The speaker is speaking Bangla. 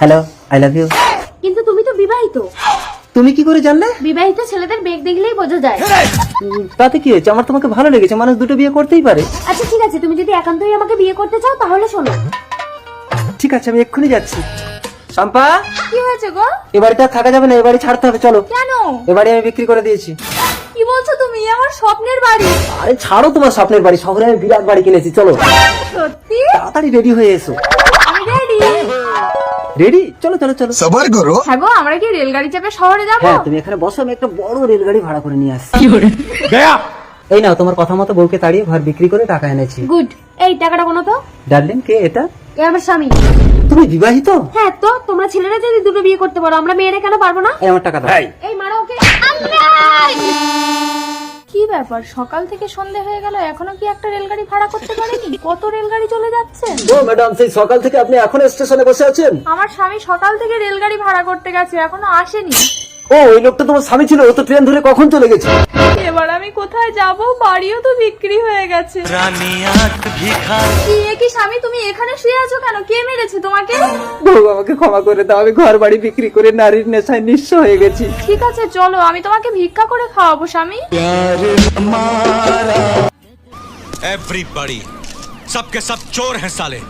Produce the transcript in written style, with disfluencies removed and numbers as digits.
Hello, I love you. কিন্তু তুমি তো বিবাহিত। তুমি কি করে জানলে? বিবাহিত ছেলেদের বেগ দেখলেই বোঝা যায়। তাতে কি হয়েছে? আমার তোমাকে ভালো লেগেছে, মানুষ দুটো বিয়ে করতেই পারে। আচ্ছা ঠিক আছে, তুমি যদি একান্তই আমাকে বিয়ে করতে চাও তাহলে শোনো। ঠিক আছে, আমি এক্ষুনি যাচ্ছি। শম্পা, কি হয়েছে গো? এ বাড়িতে আর থাকা যাবে না, এ বাড়ি ছাড়তে হবে, চলো। কেন? এ বাড়ি আমি বিক্রি করে দিয়েছি। কি বলছো তুমি? আমার স্বপ্নের বাড়ি। আরে ছাড়ো তোমার স্বপ্নের বাড়ি, শহরে আমি বিরাট বাড়ি কিনেছি, চলো। সত্যি? তাড়াতাড়ি রেডি হয়ে এসো। আমি রেডি। রেডি? চলো চলো চলো। सबर करो। হ্যাঁ গো, আমরা কি রেলগাড়ি চেপে শহরে যাবো? হ্যাঁ, তুমি এখানে বসো, আমি একটা বড় রেলগাড়ি ভাড়া করে নিয়ে আসছি। এই নাও, তোমার কথা মতো বউকে তাড়িয়ে ঘর বিক্রি করে টাকা এনেছি। গুড। এই টাকাটা কোনো তো? ডার্লিং, কে এটা? এ আমার স্বামী। তুমি বিবাহিত? হ্যাঁ তো, তোমরা ছেলেরা যদি দুটো বিয়ে করতে পারো, আমরা মেয়েরা কেন পারবো না? এই আমার টাকা দাও। এই মারো ওকে। কি ব্যাপার, সকাল থেকে সন্ধে হয়ে গেল এখনো কি একটা রেলগাড়ি ভাড়া করতে পারেনি? কত রেলগাড়ি চলে যাচ্ছে। ও ম্যাডাম, সেই সকাল থেকে আপনি এখন স্টেশনে বসে আছেন? আমার স্বামী সকাল থেকে রেলগাড়ি ভাড়া করতে গেছে, এখনো আসেনি। ও, ওই লোকটা তোমার স্বামী ছিল, ও তো ট্রেন ধরে কখন চলে গেছে। এবার আমি কোথায় যাব? বাড়িও তো বিক্রি হয়ে গেছে। কি স্বামী, তুমি এখানে শুয়ে আছো কেন? কে মেরেছে তোমাকে? বউ, আমাকে ক্ষমা করে দাও, আমি ঘর বাড়ি বিক্রি করে নারীর নেশায় নিঃস্ব হয়ে গেছি। ঠিক আছে চলো, আমি তোমাকে ভিক্ষা করে খাওয়াবো স্বামী। एवरीबॉडी सबके सब चोर हैं साले।